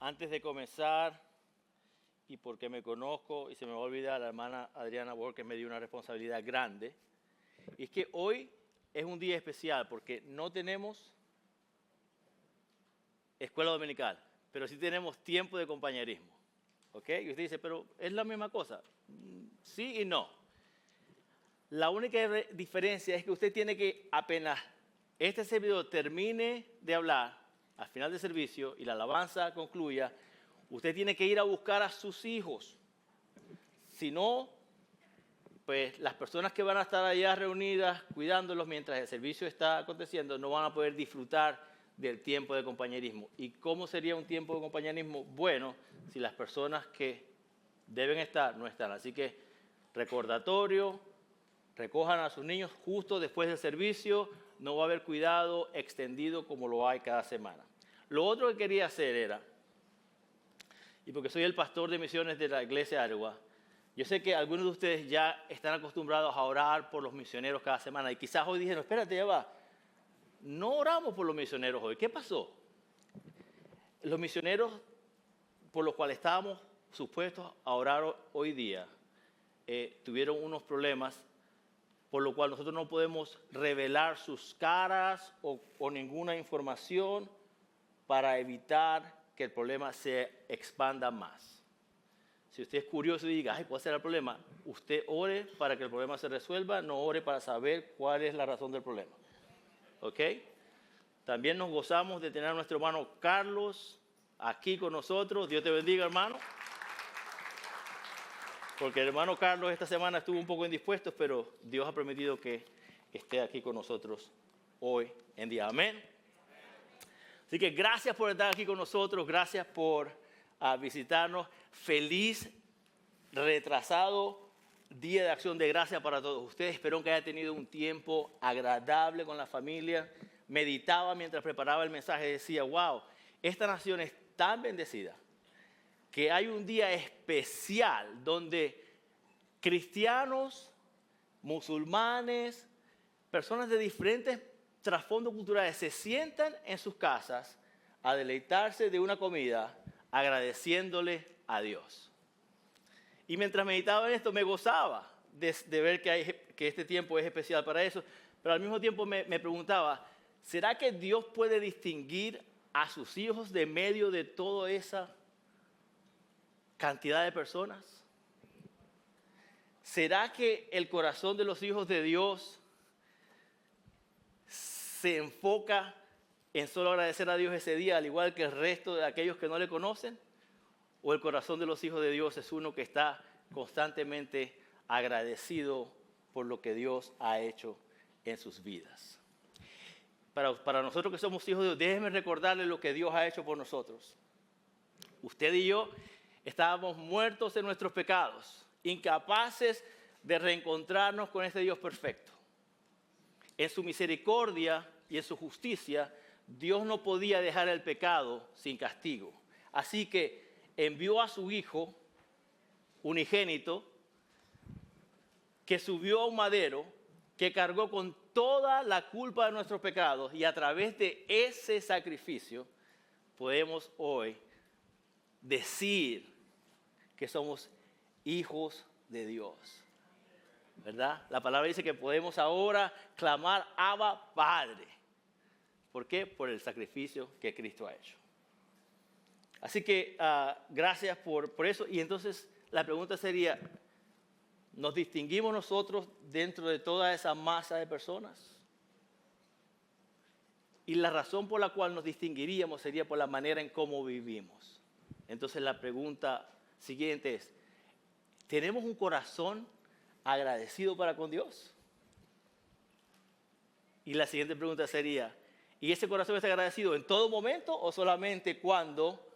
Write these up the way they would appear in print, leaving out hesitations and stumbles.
Antes de comenzar, y porque me conozco y se me va a olvidar, la hermana Adriana Borges me dio una responsabilidad grande, y es que hoy es un día especial porque no tenemos escuela dominical, pero sí tenemos tiempo de compañerismo. ¿Ok? Y usted dice, pero es la misma cosa. Sí y no. La única diferencia es que usted tiene que, apenas este servidor termine de hablar, al final del servicio y la alabanza concluya, usted tiene que ir a buscar a sus hijos. Si no, pues las personas que van a estar allá reunidas cuidándolos mientras el servicio está aconteciendo no van a poder disfrutar del tiempo de compañerismo. ¿Y cómo sería un tiempo de compañerismo? Bueno, si las personas que deben estar no están. Así que recordatorio, recojan a sus niños justo después del servicio, no va a haber cuidado extendido como lo hay cada semana. Lo otro que quería hacer era, y porque soy el pastor de misiones de la iglesia de Areguá, yo sé que algunos de ustedes ya están acostumbrados a orar por los misioneros cada semana y quizás hoy dijeron, espérate, ya va, no oramos por los misioneros hoy. ¿Qué pasó? Los misioneros por los cuales estábamos supuestos a orar hoy día tuvieron unos problemas por lo cual nosotros no podemos revelar sus caras o ninguna información para evitar que el problema se expanda más. Si usted es curioso y diga, ay, ¿cuál será el problema? Usted ore para que el problema se resuelva, no ore para saber cuál es la razón del problema. ¿Ok? También nos gozamos de tener a nuestro hermano Carlos aquí con nosotros. Dios te bendiga, hermano. Porque el hermano Carlos esta semana estuvo un poco indispuesto, pero Dios ha permitido que esté aquí con nosotros hoy en día. Amén. Así que gracias por estar aquí con nosotros, gracias por visitarnos. Feliz, retrasado Día de Acción de Gracias para todos ustedes. Espero que haya tenido un tiempo agradable con la familia. Meditaba mientras preparaba el mensaje y decía, wow, esta nación es tan bendecida que hay un día especial donde cristianos, musulmanes, personas de diferentes trasfondos culturales se sientan en sus casas a deleitarse de una comida agradeciéndole a Dios. Y mientras meditaba en esto me gozaba de ver que este tiempo es especial para eso, pero al mismo tiempo me preguntaba, ¿será que Dios puede distinguir a sus hijos de medio de toda esa cantidad de personas? ¿Será que el corazón de los hijos de Dios se enfoca en solo agradecer a Dios ese día, al igual que el resto de aquellos que no le conocen? ¿O el corazón de los hijos de Dios es uno que está constantemente agradecido por lo que Dios ha hecho en sus vidas? Para nosotros que somos hijos de Dios, déjenme recordarles lo que Dios ha hecho por nosotros. Usted y yo estábamos muertos en nuestros pecados, incapaces de reencontrarnos con este Dios perfecto. En su misericordia y en su justicia, Dios no podía dejar el pecado sin castigo. Así que envió a su Hijo unigénito, que subió a un madero, que cargó con toda la culpa de nuestros pecados, y a través de ese sacrificio podemos hoy decir que somos hijos de Dios, ¿verdad? La palabra dice que podemos ahora clamar Abba, Padre. ¿Por qué? Por el sacrificio que Cristo ha hecho. Así que gracias por eso. Y entonces la pregunta sería, ¿nos distinguimos nosotros dentro de toda esa masa de personas? Y la razón por la cual nos distinguiríamos sería por la manera en cómo vivimos. Entonces la pregunta siguiente es, ¿tenemos un corazón agradecido para con Dios? Y la siguiente pregunta sería, ¿y ese corazón está agradecido en todo momento o solamente cuando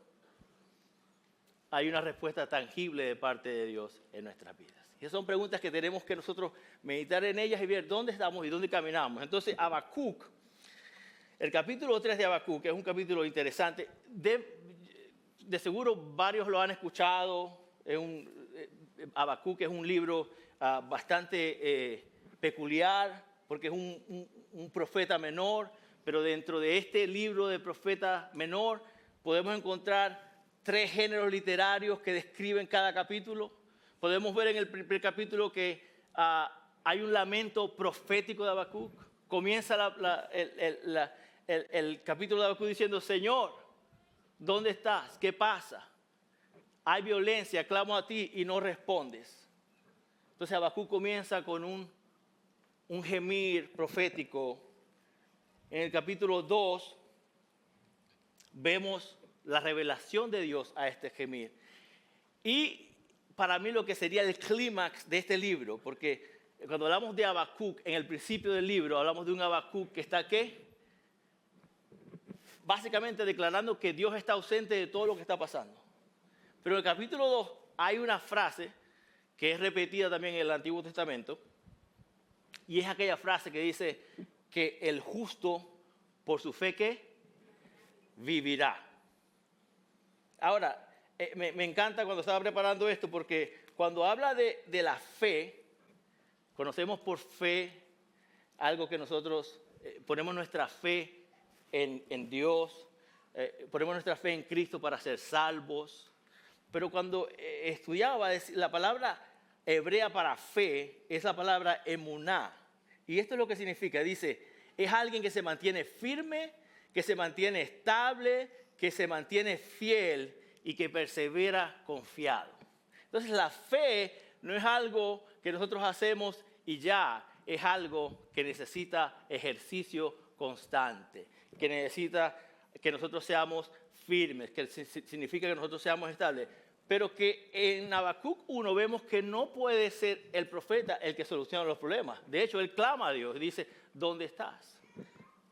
hay una respuesta tangible de parte de Dios en nuestras vidas? Y esas son preguntas que tenemos que nosotros meditar en ellas y ver dónde estamos y dónde caminamos. Entonces, Habacuc, el capítulo 3 de Habacuc, es un capítulo interesante. De seguro varios lo han escuchado. Habacuc es un libro bastante peculiar porque es un profeta menor, pero dentro de este libro de profeta menor podemos encontrar 3 géneros literarios que describen cada capítulo. Podemos ver en el primer capítulo que hay un lamento profético de Habacuc. Comienza el capítulo de Habacuc diciendo, Señor, ¿dónde estás? ¿Qué pasa? Hay violencia, clamo a ti y no respondes. Entonces Habacuc comienza con un gemir profético. En el capítulo 2 vemos la revelación de Dios a este gemir. Y para mí lo que sería el clímax de este libro, porque cuando hablamos de Habacuc, en el principio del libro hablamos de un Habacuc que está ¿qué? Básicamente declarando que Dios está ausente de todo lo que está pasando. Pero en el capítulo 2 hay una frase que es repetida también en el Antiguo Testamento, y es aquella frase que dice que el justo por su fe ¿qué? Vivirá. Ahora, me encanta cuando estaba preparando esto, porque cuando habla de la fe, conocemos por fe algo que nosotros ponemos nuestra fe en Dios, ponemos nuestra fe en Cristo para ser salvos. Pero cuando estudiaba, la palabra hebrea para fe es la palabra emuná. Y esto es lo que significa. Dice, es alguien que se mantiene firme, que se mantiene estable, que se mantiene fiel y que persevera confiado. Entonces la fe no es algo que nosotros hacemos y ya, es algo que necesita ejercicio constante, que necesita que nosotros seamos firmes, que significa que nosotros seamos estables. Pero que en Habacuc 1 vemos que no puede ser el profeta el que soluciona los problemas. De hecho, él clama a Dios y dice, ¿dónde estás?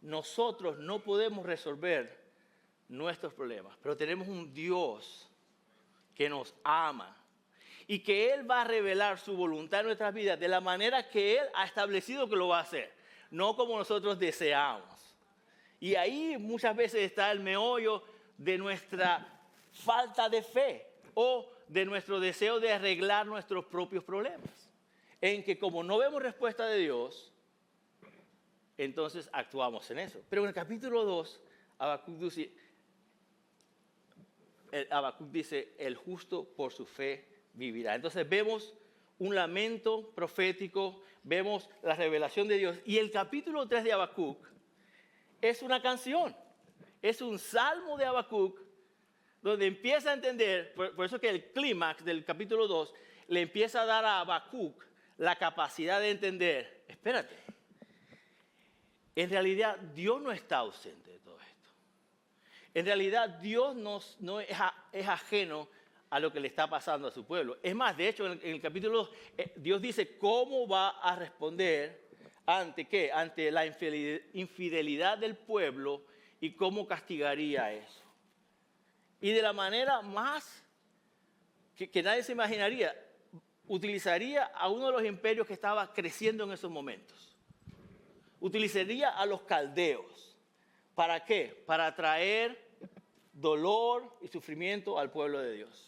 Nosotros no podemos resolver nuestros problemas, pero tenemos un Dios que nos ama y que Él va a revelar su voluntad en nuestras vidas de la manera que Él ha establecido que lo va a hacer, no como nosotros deseamos. Y ahí muchas veces está el meollo de nuestra falta de fe o de nuestro deseo de arreglar nuestros propios problemas. En que como no vemos respuesta de Dios, entonces actuamos en eso. Pero en el capítulo 2, Habacuc dice, el justo por su fe vivirá. Entonces vemos un lamento profético, vemos la revelación de Dios. Y el capítulo 3 de Habacuc es una canción, es un salmo de Habacuc, donde empieza a entender, por eso que el clímax del capítulo 2 le empieza a dar a Habacuc la capacidad de entender, espérate, en realidad Dios no está ausente de todo esto. En realidad Dios no es ajeno a lo que le está pasando a su pueblo. Es más, de hecho, en el capítulo 2, Dios dice cómo va a responder ante ¿qué? Ante la infidelidad del pueblo y cómo castigaría eso. Y de la manera más que nadie se imaginaría, utilizaría a uno de los imperios que estaba creciendo en esos momentos. Utilizaría a los caldeos. ¿Para qué? Para traer dolor y sufrimiento al pueblo de Dios.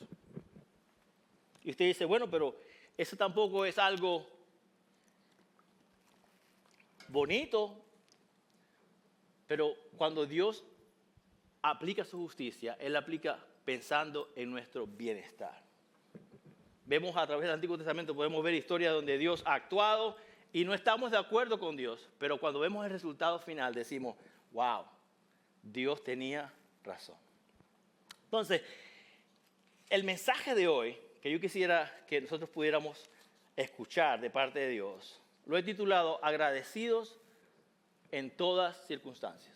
Y usted dice, bueno, pero eso tampoco es algo bonito. Pero cuando Dios aplica su justicia, Él la aplica pensando en nuestro bienestar. Vemos a través del Antiguo Testamento, podemos ver historias donde Dios ha actuado y no estamos de acuerdo con Dios, pero cuando vemos el resultado final decimos, wow, Dios tenía razón. Entonces, el mensaje de hoy, que yo quisiera que nosotros pudiéramos escuchar de parte de Dios, lo he titulado Agradecidos en todas circunstancias.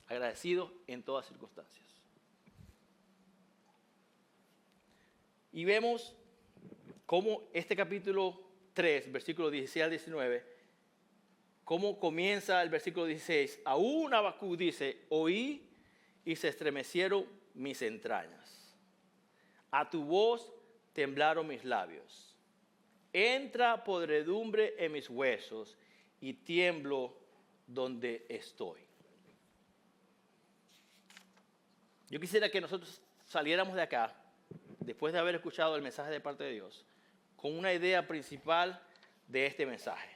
Agradecidos en todas circunstancias. Y vemos cómo este capítulo 3, versículo 16 al 19, cómo comienza el versículo 16. Aún Habacuc dice, oí y se estremecieron mis entrañas. A tu voz temblaron mis labios. Entra podredumbre en mis huesos y tiemblo donde estoy. Yo quisiera que nosotros saliéramos de acá, después de haber escuchado el mensaje de parte de Dios, con una idea principal de este mensaje.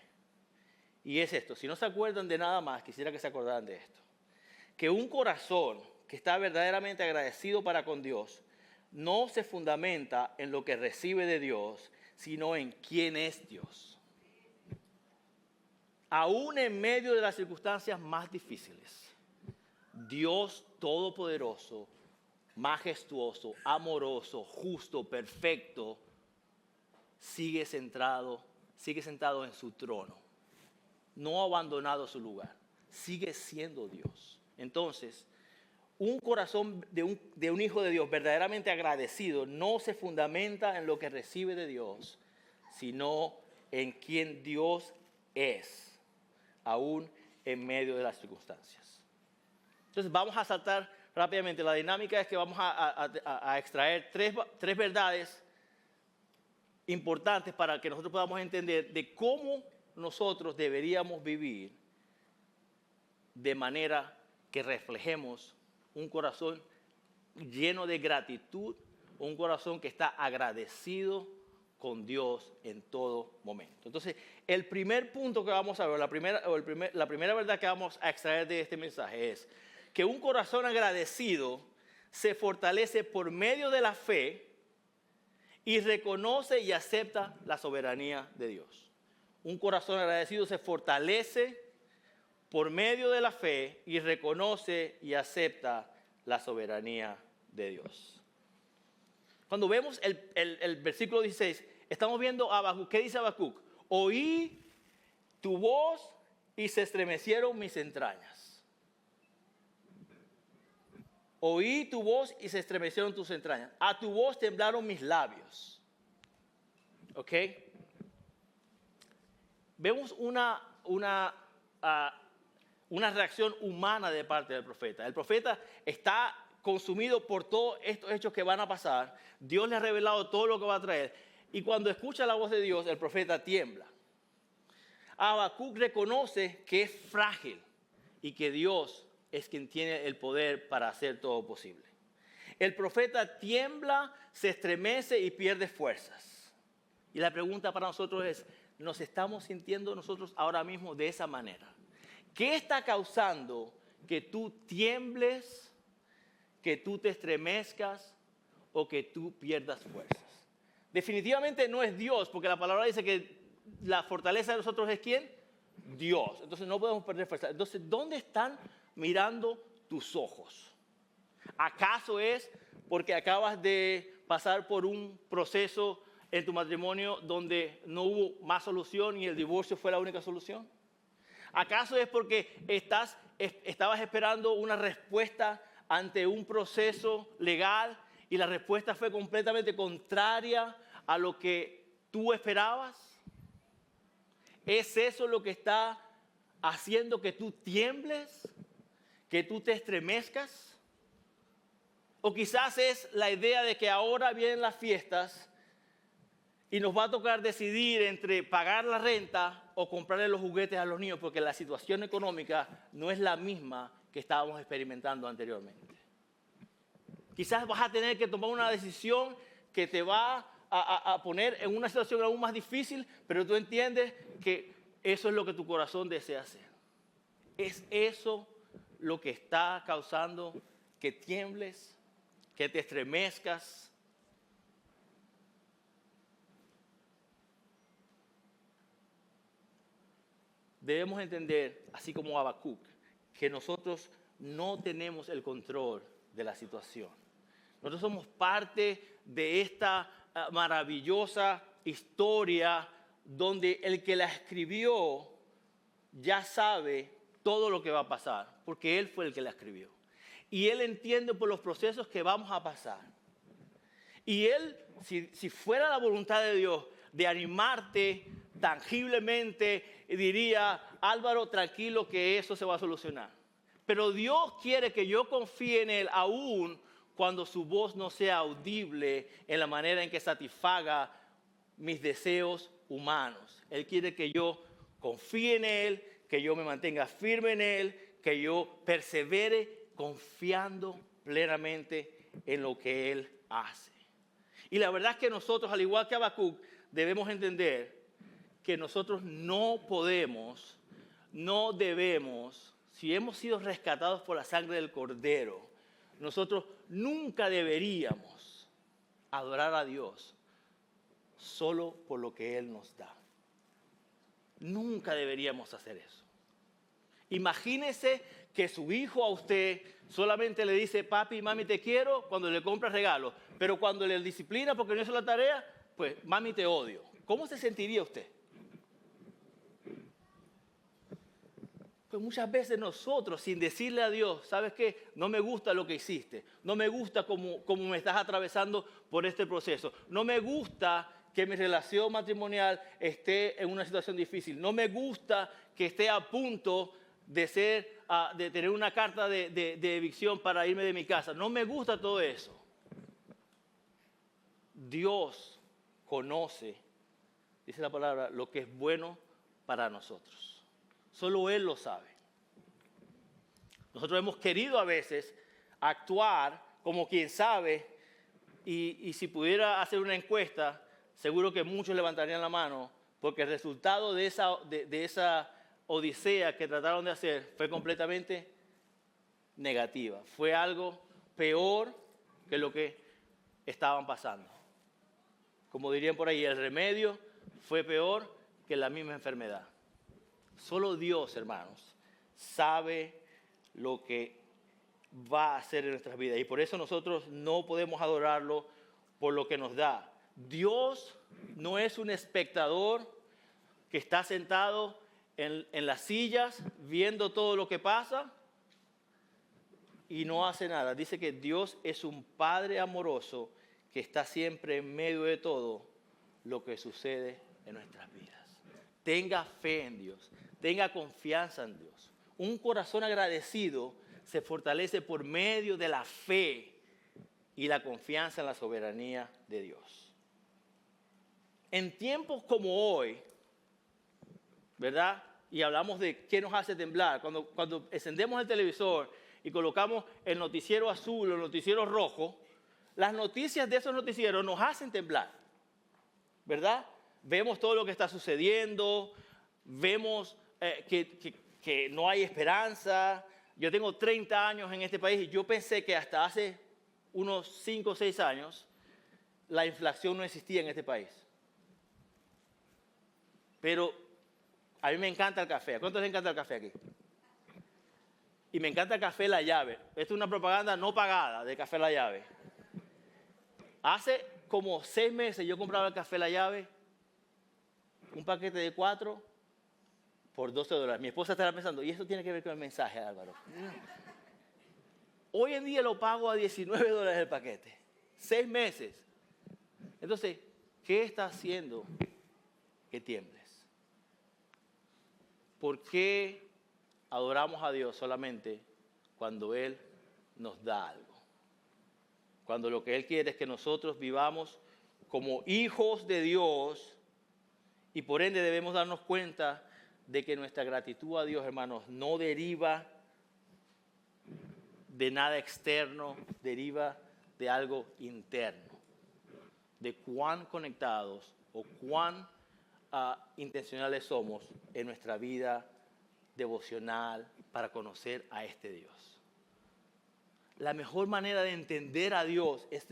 Y es esto, si no se acuerdan de nada más, quisiera que se acordaran de esto. Que un corazón que está verdaderamente agradecido para con Dios no se fundamenta en lo que recibe de Dios, sino en quién es Dios. Aún en medio de las circunstancias más difíciles, Dios Todopoderoso, majestuoso, amoroso, justo, perfecto, sigue sentado en su trono. No ha abandonado su lugar. Sigue siendo Dios. Entonces, un corazón de un hijo de Dios verdaderamente agradecido no se fundamenta en lo que recibe de Dios, sino en quien Dios es, aún en medio de las circunstancias. Entonces, vamos a saltar rápidamente. La dinámica es que vamos a extraer tres verdades importantes para que nosotros podamos entender de cómo nosotros deberíamos vivir de manera que reflejemos un corazón lleno de gratitud, un corazón que está agradecido con Dios en todo momento. Entonces, el primer punto que vamos a ver, la primera verdad que vamos a extraer de este mensaje es que un corazón agradecido se fortalece por medio de la fe y reconoce y acepta la soberanía de Dios. Un corazón agradecido se fortalece por medio de la fe y reconoce y acepta la soberanía de Dios. Cuando vemos el versículo 16, estamos viendo a Habacuc. ¿Qué dice Habacuc? Oí tu voz y se estremecieron mis entrañas. Oí tu voz y se estremecieron tus entrañas. A tu voz temblaron mis labios. ¿Ok? Vemos una reacción humana de parte del profeta. El profeta está consumido por todos estos hechos que van a pasar. Dios le ha revelado todo lo que va a traer. Y cuando escucha la voz de Dios, el profeta tiembla. Habacuc reconoce que es frágil y que Dios es quien tiene el poder para hacer todo posible. El profeta tiembla, se estremece y pierde fuerzas. Y la pregunta para nosotros es, ¿nos estamos sintiendo nosotros ahora mismo de esa manera? ¿Qué está causando que tú tiembles, que tú te estremezcas o que tú pierdas fuerzas? Definitivamente no es Dios, porque la palabra dice que la fortaleza de nosotros es ¿quién? Dios. Entonces no podemos perder fuerza. Entonces, ¿dónde están mirando tus ojos? ¿Acaso es porque acabas de pasar por un proceso en tu matrimonio donde no hubo más solución y el divorcio fue la única solución? ¿Acaso es porque estabas esperando una respuesta ante un proceso legal y la respuesta fue completamente contraria a lo que tú esperabas? ¿Es eso lo que está haciendo que tú tiembles, que tú te estremezcas? O quizás es la idea de que ahora vienen las fiestas y nos va a tocar decidir entre pagar la renta o comprarle los juguetes a los niños, porque la situación económica no es la misma que estábamos experimentando anteriormente. Quizás vas a tener que tomar una decisión que te va a poner en una situación aún más difícil, pero tú entiendes que eso es lo que tu corazón desea hacer. ¿Es eso lo que está causando que tiembles, que te estremezcas? Debemos entender, así como Habacuc, que nosotros no tenemos el control de la situación. Nosotros somos parte de esta maravillosa historia donde el que la escribió ya sabe todo lo que va a pasar, porque él fue el que la escribió. Y él entiende por los procesos que vamos a pasar. Y él, si fuera la voluntad de Dios de animarte tangiblemente, diría, Álvaro, tranquilo que eso se va a solucionar. Pero Dios quiere que yo confíe en Él aún cuando su voz no sea audible en la manera en que satisfaga mis deseos humanos. Él quiere que yo confíe en Él, que yo me mantenga firme en Él, que yo persevere confiando plenamente en lo que Él hace. Y la verdad es que nosotros, al igual que Habacuc, debemos entender que nosotros no podemos, no debemos, si hemos sido rescatados por la sangre del Cordero, nosotros nunca deberíamos adorar a Dios solo por lo que Él nos da. Nunca deberíamos hacer eso. Imagínese que su hijo a usted solamente le dice, papi, mami, te quiero, cuando le compra regalos, pero cuando le disciplina porque no hizo la tarea, pues, mami, te odio. ¿Cómo se sentiría usted? Pues muchas veces nosotros, sin decirle a Dios, ¿sabes qué? No me gusta lo que hiciste. No me gusta cómo me estás atravesando por este proceso. No me gusta que mi relación matrimonial esté en una situación difícil. No me gusta que esté a punto de tener una carta de evicción para irme de mi casa. No me gusta todo eso. Dios conoce, dice la palabra, lo que es bueno para nosotros. Solo Él lo sabe. Nosotros hemos querido a veces actuar como quien sabe y si pudiera hacer una encuesta, seguro que muchos levantarían la mano porque el resultado de esa odisea que trataron de hacer fue completamente negativa. Fue algo peor que lo que estaban pasando. Como dirían por ahí, el remedio fue peor que la misma enfermedad. Solo Dios, hermanos, sabe lo que va a hacer en nuestras vidas. Y por eso nosotros no podemos adorarlo por lo que nos da. Dios no es un espectador que está sentado en las sillas viendo todo lo que pasa y no hace nada. Dice que Dios es un Padre amoroso que está siempre en medio de todo lo que sucede en nuestras vidas. Tenga fe en Dios, tenga confianza en Dios. Un corazón agradecido se fortalece por medio de la fe y la confianza en la soberanía de Dios. En tiempos como hoy, ¿verdad? Y hablamos de qué nos hace temblar. Cuando encendemos el televisor y colocamos el noticiero azul o el noticiero rojo, las noticias de esos noticieros nos hacen temblar, ¿verdad? Vemos todo lo que está sucediendo, vemos que no hay esperanza. Yo tengo 30 años en este país y yo pensé que hasta hace unos 5 o 6 años la inflación no existía en este país. Pero a mí me encanta el café. ¿A cuántos les encanta el café aquí? Y me encanta el café La Llave. Esto es una propaganda no pagada de Café La Llave. Hace como 6 meses yo compraba el café La Llave, un paquete de 4 por $12. Mi esposa estará pensando, ¿y esto tiene que ver con el mensaje, Álvaro? Hoy en día lo pago a $19 el paquete. 6 meses. Entonces, ¿qué está haciendo que tiembles? ¿Por qué adoramos a Dios solamente cuando Él nos da algo? Cuando lo que Él quiere es que nosotros vivamos como hijos de Dios y por ende debemos darnos cuenta de que nuestra gratitud a Dios, hermanos, no deriva de nada externo, deriva de algo interno, de cuán conectados o cuán intencionales somos en nuestra vida devocional para conocer a este Dios. La mejor manera de entender a Dios es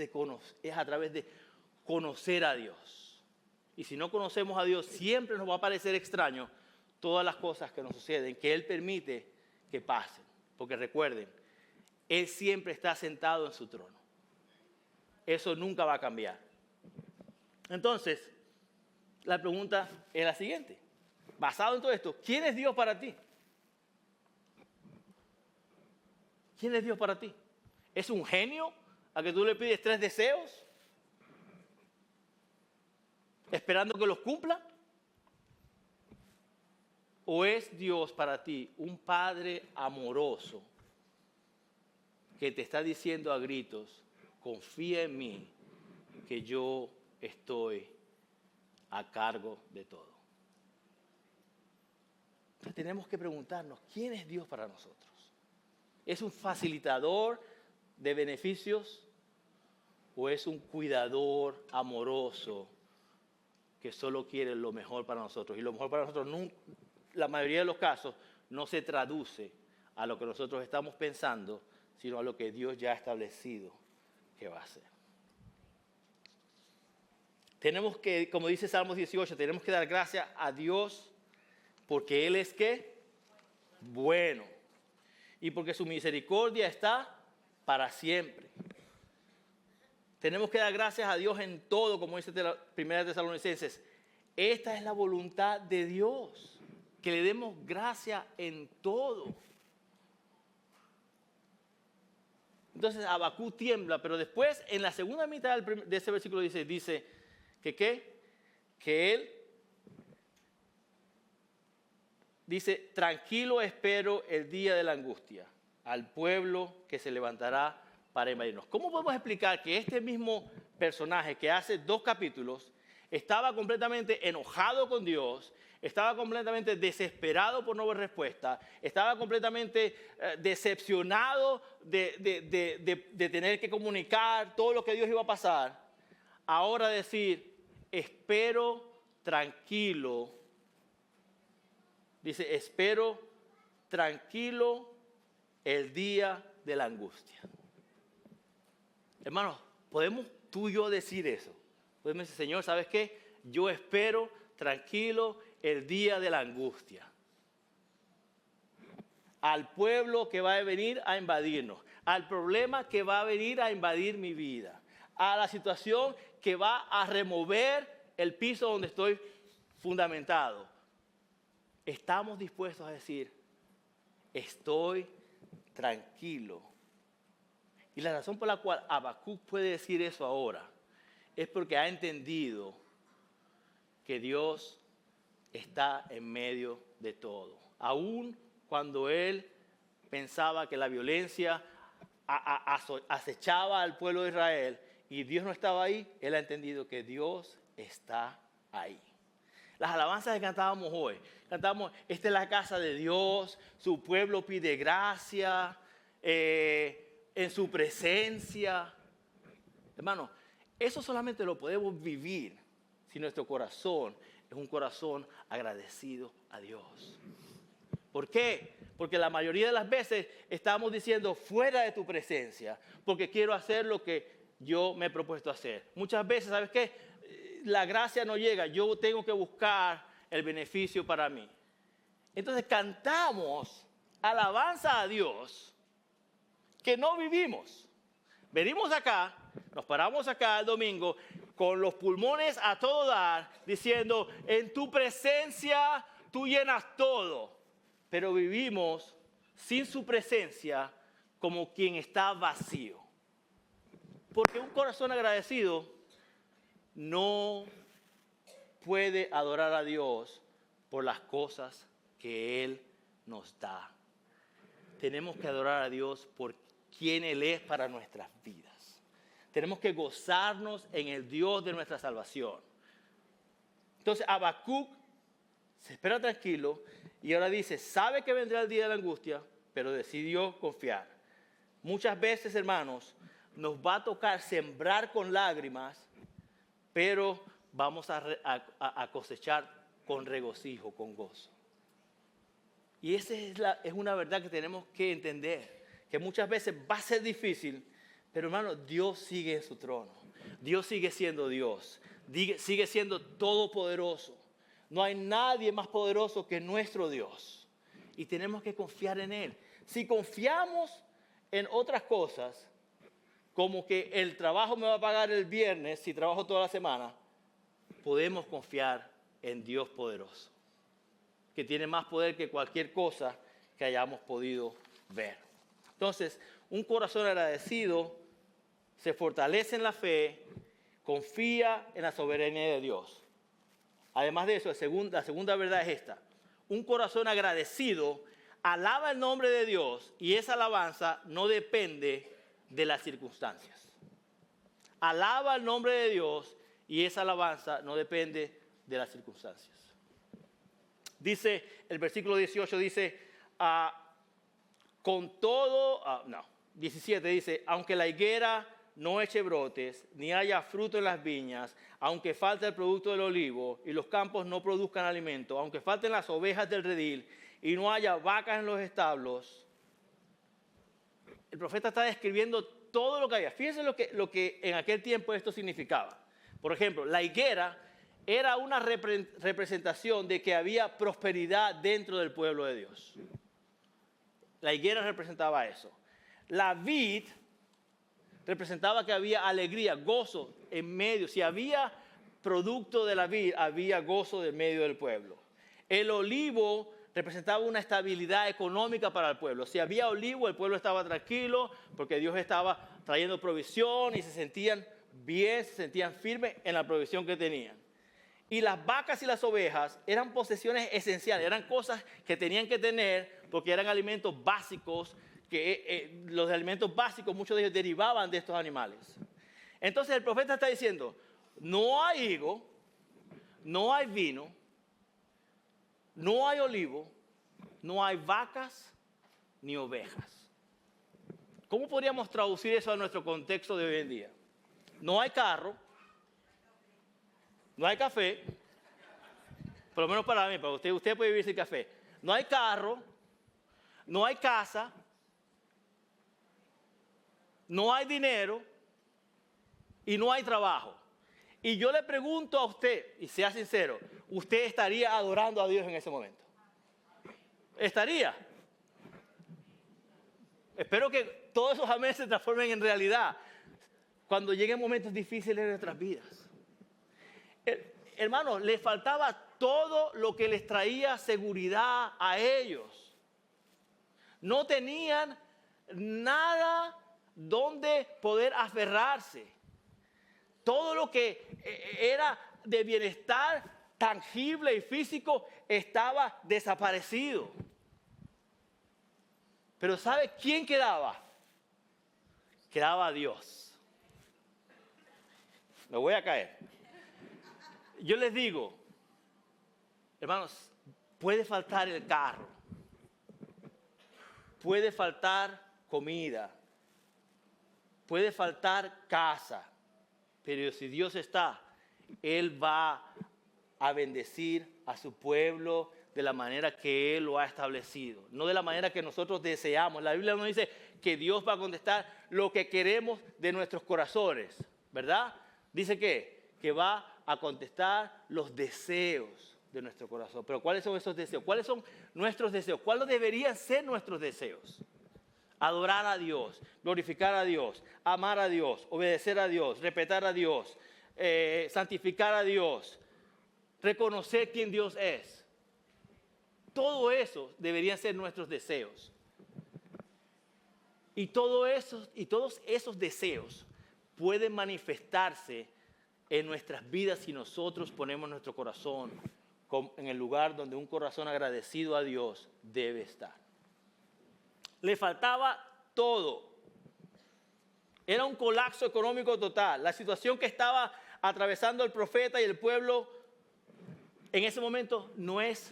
a través de conocer a Dios. Y si no conocemos a Dios, siempre nos va a parecer extraño todas las cosas que nos suceden, que Él permite que pasen. Porque recuerden, Él siempre está sentado en su trono. Eso nunca va a cambiar. Entonces, la pregunta es la siguiente. Basado en todo esto, ¿quién es Dios para ti? ¿Quién es Dios para ti? ¿Es un genio a que tú le pides 3 deseos? ¿Esperando que los cumpla? ¿O es Dios para ti un Padre amoroso que te está diciendo a gritos, confía en mí, que yo estoy a cargo de todo? Entonces tenemos que preguntarnos, ¿quién es Dios para nosotros? ¿Es un facilitador de beneficios o es un cuidador amoroso que solo quiere lo mejor para nosotros? Y lo mejor para nosotros, la mayoría de los casos, no se traduce a lo que nosotros estamos pensando, sino a lo que Dios ya ha establecido que va a hacer. tenemos que, como dice Salmos 18, tenemos que dar gracias a Dios porque Él es ¿qué? Bueno. Y porque su misericordia está para siempre. Tenemos que dar gracias a Dios en todo, como dice Primera de Tesalonicenses. Esta es la voluntad de Dios, que le demos gracia en todo. Entonces Habacuc tiembla, pero después en la segunda mitad de ese versículo dice que ¿qué? Que él dice, tranquilo espero el día de la angustia, al pueblo que se levantará para invadirnos. ¿Cómo podemos explicar que este mismo personaje que hace 2 capítulos estaba completamente enojado con Dios, estaba completamente desesperado por no ver respuesta, estaba completamente decepcionado de tener que comunicar todo lo que Dios iba a pasar, ahora decir, espero tranquilo, dice, espero tranquilo el día de la angustia? Hermanos, ¿podemos tú y yo decir eso? Podemos decir, Señor, ¿sabes qué? Yo espero tranquilo el día de la angustia. Al pueblo que va a venir a invadirnos, al problema que va a venir a invadir mi vida, a la situación que va a remover el piso donde estoy fundamentado. Estamos dispuestos a decir, estoy tranquilo. Y la razón por la cual Habacuc puede decir eso ahora es porque ha entendido que Dios está en medio de todo. Aún cuando él pensaba que la violencia acechaba al pueblo de Israel y Dios no estaba ahí, él ha entendido que Dios está ahí. Las alabanzas que cantábamos hoy, cantamos, esta es la casa de Dios, su pueblo pide gracia, en su presencia. Hermano, eso solamente lo podemos vivir si nuestro corazón es un corazón agradecido a Dios. ¿Por qué? Porque la mayoría de las veces estamos diciendo fuera de tu presencia, porque quiero hacer lo que yo me he propuesto hacer. Muchas veces, ¿sabes qué? La gracia no llega, yo tengo que buscar el beneficio para mí. Entonces cantamos alabanza a Dios que no vivimos. Venimos acá, nos paramos acá el domingo con los pulmones a todo dar, diciendo, en tu presencia tú llenas todo. Pero vivimos sin su presencia como quien está vacío. Porque un corazón agradecido no puede adorar a Dios por las cosas que Él nos da. Tenemos que adorar a Dios por quien Él es para nuestras vidas. Tenemos que gozarnos en el Dios de nuestra salvación. Entonces Habacuc se espera tranquilo y ahora dice, sabe que vendrá el día de la angustia, pero decidió confiar. Muchas veces, hermanos, nos va a tocar sembrar con lágrimas, pero vamos a cosechar con regocijo, con gozo. Y esa es una verdad que tenemos que entender, que muchas veces va a ser difícil, pero hermano, Dios sigue en su trono. Dios sigue siendo Dios, sigue siendo todopoderoso. No hay nadie más poderoso que nuestro Dios. Y tenemos que confiar en Él. Si confiamos en otras cosas, como que el trabajo me va a pagar el viernes si trabajo toda la semana, podemos confiar en Dios poderoso, que tiene más poder que cualquier cosa que hayamos podido ver. Entonces, un corazón agradecido se fortalece en la fe, confía en la soberanía de Dios. Además de eso, la segunda verdad es esta. Un corazón agradecido alaba el nombre de Dios y esa alabanza no depende de las circunstancias. Alaba el nombre de Dios y esa alabanza no depende de las circunstancias. Dice, el versículo 18 dice, con todo, 17 dice, aunque la higuera no eche brotes, ni haya fruto en las viñas, aunque falte el producto del olivo y los campos no produzcan alimento, aunque falten las ovejas del redil y no haya vacas en los establos. El profeta está describiendo todo lo que había. Fíjense lo que en aquel tiempo esto significaba. Por ejemplo, la higuera era una representación de que había prosperidad dentro del pueblo de Dios. La higuera representaba eso. La vid representaba que había alegría, gozo en medio. Si había producto de la vid, había gozo en medio del pueblo. El olivo representaba una estabilidad económica para el pueblo. Si había olivo, el pueblo estaba tranquilo porque Dios estaba trayendo provisión y se sentían bien, se sentían firmes en la provisión que tenían. Y las vacas y las ovejas eran posesiones esenciales, eran cosas que tenían que tener porque eran alimentos básicos, que los alimentos básicos, muchos de ellos derivaban de estos animales. Entonces el profeta está diciendo, no hay higo, no hay vino, no hay olivo, no hay vacas ni ovejas. ¿Cómo podríamos traducir eso a nuestro contexto de hoy en día? No hay carro, no hay café, por lo menos para mí, para usted puede vivir sin café. No hay carro, no hay casa, no hay dinero y no hay trabajo. Y yo le pregunto a usted, y sea sincero, ¿usted estaría adorando a Dios en ese momento? ¿Estaría? Espero que todos esos amén se transformen en realidad cuando lleguen momentos difíciles en nuestras vidas. Hermanos, les faltaba todo lo que les traía seguridad a ellos. No tenían nada donde poder aferrarse. Todo lo que era de bienestar tangible y físico estaba desaparecido. Pero ¿sabe quién quedaba? Quedaba Dios. Me voy a caer. Yo les digo, hermanos, puede faltar el carro, puede faltar comida, puede faltar casa, pero si Dios está, Él va a bendecir a su pueblo de la manera que Él lo ha establecido, no de la manera que nosotros deseamos. La Biblia nos dice que Dios va a contestar lo que queremos de nuestros corazones, ¿verdad? Dice que va a contestar los deseos de nuestro corazón. Pero ¿cuáles son esos deseos? ¿Cuáles son nuestros deseos? ¿Cuáles deberían ser nuestros deseos? Adorar a Dios, glorificar a Dios, amar a Dios, obedecer a Dios, respetar a Dios, santificar a Dios, reconocer quién Dios es. Todo eso deberían ser nuestros deseos. Y todos esos deseos pueden manifestarse en nuestras vidas si nosotros ponemos nuestro corazón en el lugar donde un corazón agradecido a Dios debe estar. Le faltaba todo. Era un colapso económico total. La situación que estaba atravesando el profeta y el pueblo en ese momento no es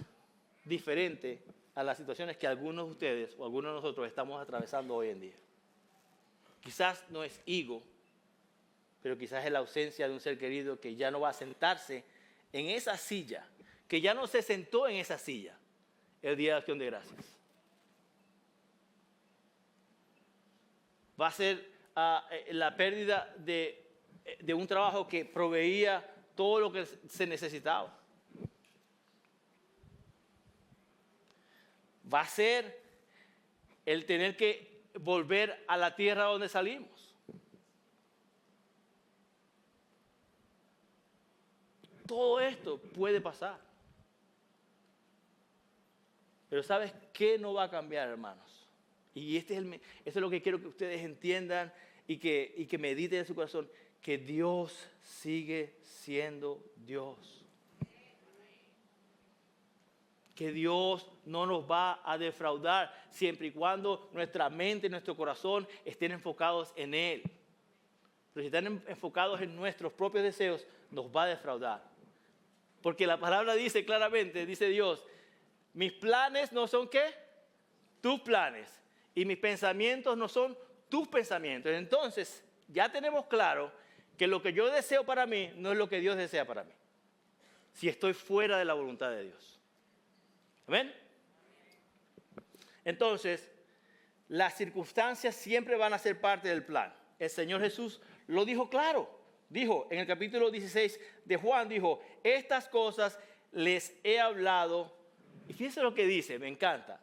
diferente a las situaciones que algunos de ustedes o algunos de nosotros estamos atravesando hoy en día. Quizás no es higo, pero quizás es la ausencia de un ser querido que ya no va a sentarse en esa silla, que ya no se sentó en esa silla el día de Acción de Gracias. Va a ser la pérdida de un trabajo que proveía todo lo que se necesitaba. Va a ser el tener que volver a la tierra donde salimos. Todo esto puede pasar. Pero ¿sabes qué no va a cambiar, hermanos? Y esto es lo que quiero que ustedes entiendan y que mediten en su corazón, que Dios sigue siendo Dios. Que Dios no nos va a defraudar siempre y cuando nuestra mente y nuestro corazón estén enfocados en Él. Pero si están enfocados en nuestros propios deseos, nos va a defraudar. Porque la palabra dice claramente, dice Dios, mis planes no son ¿qué? Tus planes. Y mis pensamientos no son tus pensamientos. Entonces, ya tenemos claro que lo que yo deseo para mí no es lo que Dios desea para mí. Si estoy fuera de la voluntad de Dios. ¿Amén? Entonces, las circunstancias siempre van a ser parte del plan. El Señor Jesús lo dijo claro. dijo en el capítulo 16 de Juan, dijo, estas cosas les he hablado. Y fíjense lo que dice, me encanta.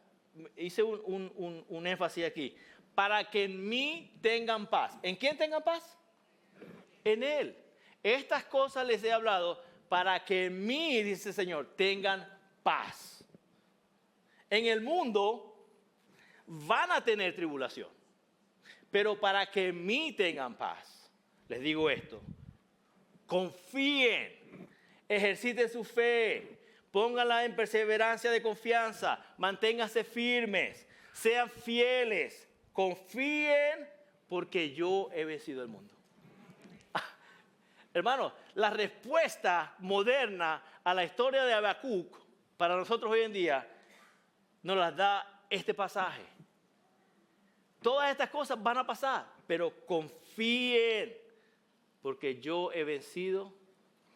Hice un énfasis aquí. Para que en mí tengan paz. ¿En quién tengan paz? En Él. Estas cosas les he hablado para que en mí, dice el Señor, tengan paz. En el mundo van a tener tribulación, pero para que en mí tengan paz, les digo esto, confíen, ejerciten su fe, pónganla en perseverancia de confianza, manténganse firmes, sean fieles, confíen porque yo he vencido el mundo. Hermanos, la respuesta moderna a la historia de Habacuc para nosotros hoy en día nos las da este pasaje. Todas estas cosas van a pasar, pero confíen, porque yo he vencido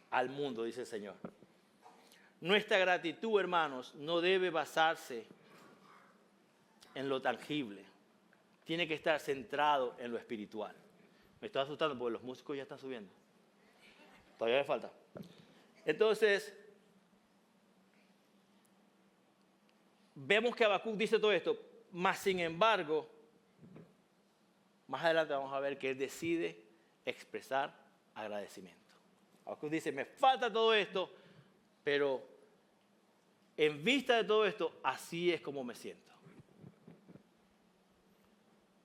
al mundo, dice el Señor. Nuestra gratitud, hermanos, no debe basarse en lo tangible. Tiene que estar centrado en lo espiritual. Me estoy asustando porque los músicos ya están subiendo. Todavía me falta. Entonces, vemos que Habacuc dice todo esto, mas sin embargo, más adelante vamos a ver que él decide expresar agradecimiento. Habacuc dice, me falta todo esto, pero en vista de todo esto, así es como me siento.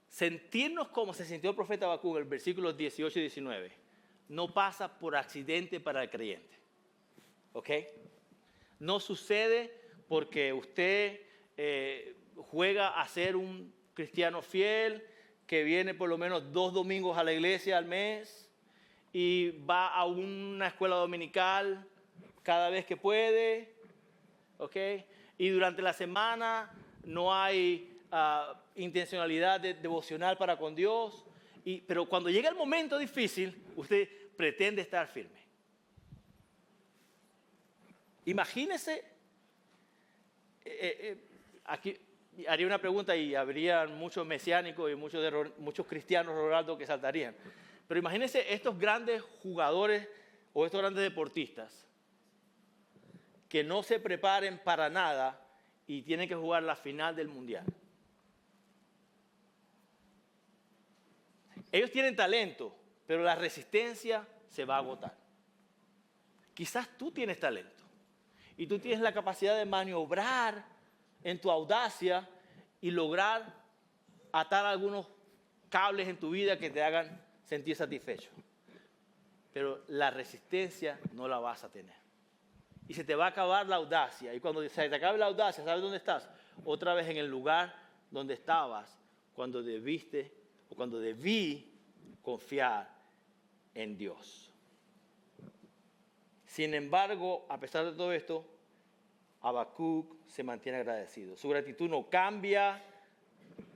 Sentirnos como se sintió el profeta Habacuc en el versículos 18 y 19, no pasa por accidente para el creyente. ¿Ok? No sucede porque usted juega a ser un cristiano fiel, que viene por lo menos 2 domingos a la iglesia al mes y va a una escuela dominical cada vez que puede, ¿ok? Y durante la semana no hay intencionalidad devocional para con Dios, pero cuando llega el momento difícil, usted pretende estar firme. Imagínese, aquí haría una pregunta y habría muchos mesiánicos y muchos cristianos, Ronaldo, que saltarían. Pero imagínense estos grandes jugadores o estos grandes deportistas que no se preparen para nada y tienen que jugar la final del mundial. Ellos tienen talento, pero la resistencia se va a agotar. Quizás tú tienes talento y tú tienes la capacidad de maniobrar en tu audacia y lograr atar algunos cables en tu vida que te hagan sentir satisfecho. Pero la resistencia no la vas a tener. Y se te va a acabar la audacia. Y cuando se te acabe la audacia, ¿sabes dónde estás? Otra vez en el lugar donde estabas cuando debiste o cuando debí confiar en Dios. Sin embargo, a pesar de todo esto, Habacuc se mantiene agradecido. Su gratitud no cambia,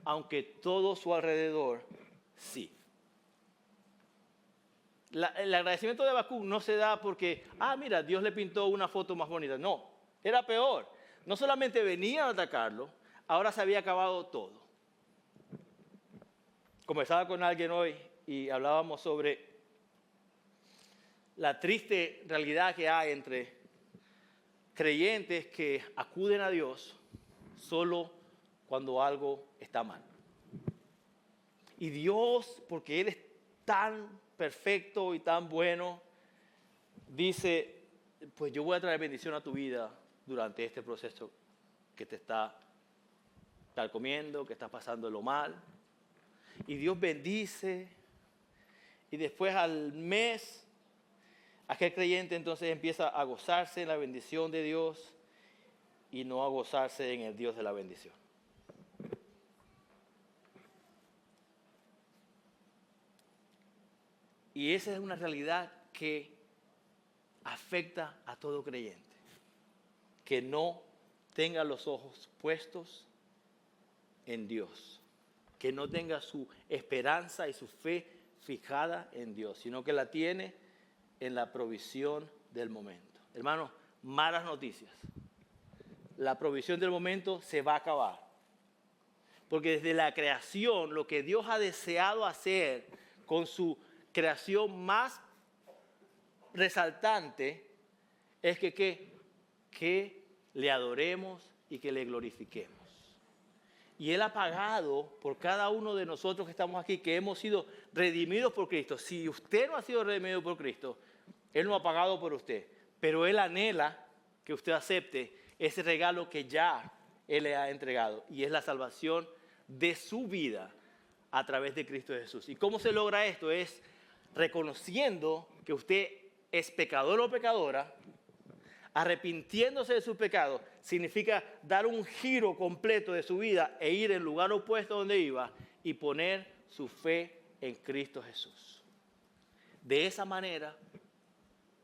aunque todo su alrededor sí. El agradecimiento de Habacuc no se da porque, mira, Dios le pintó una foto más bonita. No, era peor. No solamente venían a atacarlo, ahora se había acabado todo. Conversaba con alguien hoy y hablábamos sobre la triste realidad que hay entre creyentes que acuden a Dios solo cuando algo está mal. Y Dios, porque Él es tan perfecto y tan bueno, dice, pues yo voy a traer bendición a tu vida durante este proceso que te está comiendo, que estás pasando lo mal. Y Dios bendice, y después al mes, aquel creyente entonces empieza a gozarse en la bendición de Dios y no a gozarse en el Dios de la bendición. Y esa es una realidad que afecta a todo creyente, que no tenga los ojos puestos en Dios, que no tenga su esperanza y su fe fijada en Dios, sino que la tiene en la provisión del momento. Hermanos, malas noticias. La provisión del momento se va a acabar. Porque desde la creación, lo que Dios ha deseado hacer con su creación más resaltante es que le adoremos y que le glorifiquemos. Y Él ha pagado por cada uno de nosotros que estamos aquí, que hemos sido redimidos por Cristo. Si usted no ha sido redimido por Cristo, Él no ha pagado por usted. Pero Él anhela que usted acepte ese regalo que ya Él le ha entregado. Y es la salvación de su vida a través de Cristo Jesús. ¿Y cómo se logra esto? Es reconociendo que usted es pecador o pecadora, arrepintiéndose de su pecado. Significa dar un giro completo de su vida e ir en el lugar opuesto donde iba y poner su fe en Cristo Jesús. De esa manera,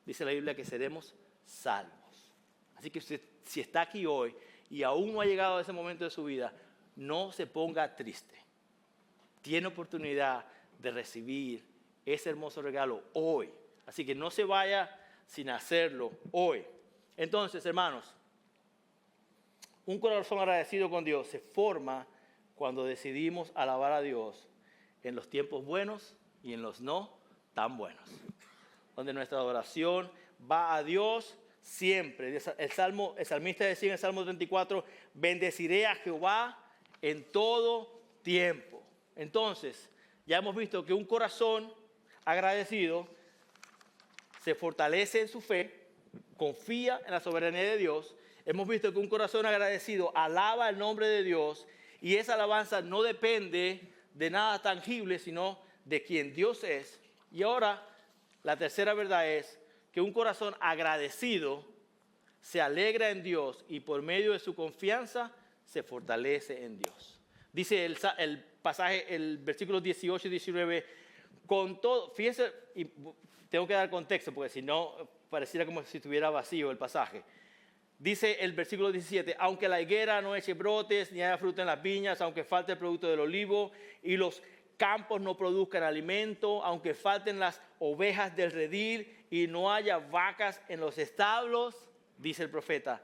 dice la Biblia, que seremos salvos. Así que usted, si está aquí hoy y aún no ha llegado a ese momento de su vida, no se ponga triste. Tiene oportunidad de recibir ese hermoso regalo hoy. Así que no se vaya sin hacerlo hoy. Entonces, hermanos, un corazón agradecido con Dios se forma cuando decidimos alabar a Dios en los tiempos buenos y en los no tan buenos. Donde nuestra adoración va a Dios siempre. El salmista decía en el Salmo 34, bendeciré a Jehová en todo tiempo. Entonces, ya hemos visto que un corazón agradecido se fortalece en su fe, confía en la soberanía de Dios. Hemos visto que un corazón agradecido alaba el nombre de Dios y esa alabanza no depende de nada tangible, sino de quien Dios es. Y ahora, la tercera verdad es que un corazón agradecido se alegra en Dios y por medio de su confianza se fortalece en Dios. Dice el pasaje, el versículo 18 y 19, con todo, fíjense, y tengo que dar contexto porque si no pareciera como si estuviera vacío el pasaje. Dice el versículo 17, aunque la higuera no eche brotes, ni haya fruta en las viñas, aunque falte el producto del olivo y los campos no produzcan alimento, aunque falten las ovejas del redil y no haya vacas en los establos, dice el profeta,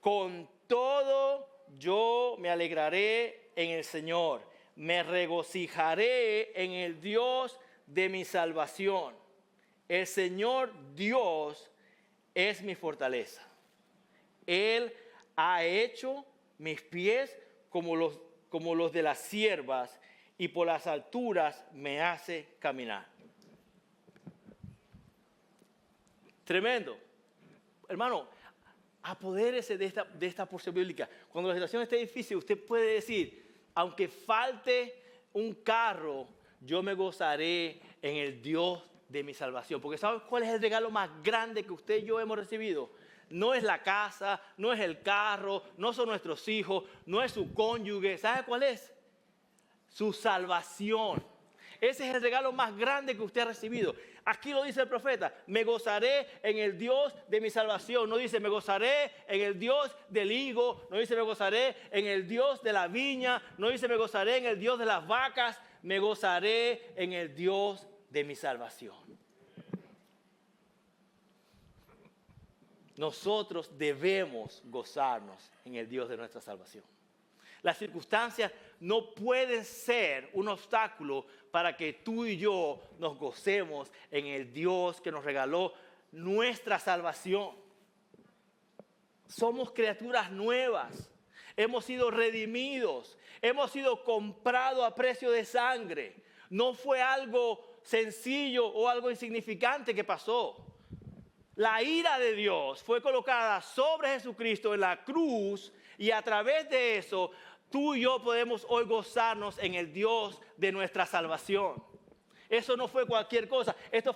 con todo yo me alegraré en el Señor, me regocijaré en el Dios de mi salvación. El Señor Dios es mi fortaleza. Él ha hecho mis pies como los de las ciervas y por las alturas me hace caminar. Tremendo. Hermano, apodérese de esta porción bíblica. Cuando la situación esté difícil, usted puede decir, aunque falte un carro, yo me gozaré en el Dios de mi salvación. Porque ¿sabes cuál es el regalo más grande que usted y yo hemos recibido? No es la casa, no es el carro, no son nuestros hijos, no es su cónyuge. ¿Sabe cuál es? Su salvación. Ese es el regalo más grande que usted ha recibido. Aquí lo dice el profeta, me gozaré en el Dios de mi salvación. No dice me gozaré en el Dios del higo, no dice me gozaré en el Dios de la viña, no dice me gozaré en el Dios de las vacas, me gozaré en el Dios de mi salvación. Nosotros debemos gozarnos en el Dios de nuestra salvación. Las circunstancias no pueden ser un obstáculo para que tú y yo nos gocemos en el Dios que nos regaló nuestra salvación. Somos criaturas nuevas, hemos sido redimidos, hemos sido comprados a precio de sangre. No fue algo sencillo o algo insignificante que pasó. La ira de Dios fue colocada sobre Jesucristo en la cruz y a través de eso tú y yo podemos hoy gozarnos en el Dios de nuestra salvación. Eso no fue cualquier cosa. Esto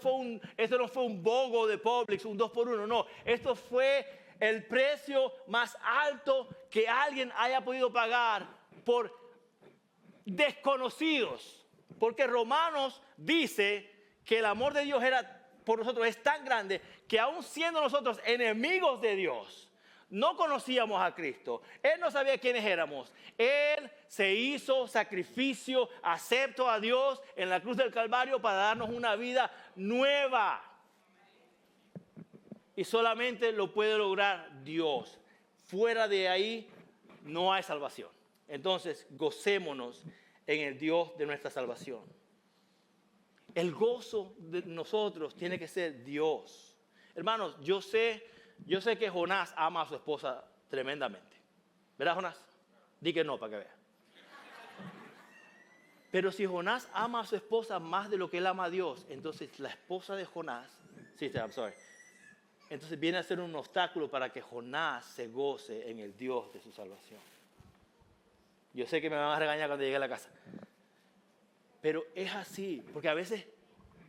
no fue un BOGO de Publix, un 2x1, no. Esto fue el precio más alto que alguien haya podido pagar por desconocidos. Porque Romanos dice que el amor de Dios por nosotros es tan grande que aún siendo nosotros enemigos de Dios, no conocíamos a Cristo. Él no sabía quiénes éramos. Él se hizo sacrificio, aceptó a Dios en la cruz del Calvario para darnos una vida nueva. Y solamente lo puede lograr Dios. Fuera de ahí no hay salvación. Entonces, gocémonos en el Dios de nuestra salvación. El gozo de nosotros tiene que ser Dios. Hermanos, yo sé que Jonás ama a su esposa tremendamente. ¿Verdad, Jonás? Di que no para que vea. Pero si Jonás ama a su esposa más de lo que él ama a Dios, entonces la esposa de Jonás, entonces viene a ser un obstáculo para que Jonás se goce en el Dios de su salvación. Yo sé que me van a regañar cuando llegue a la casa. Pero es así, porque a veces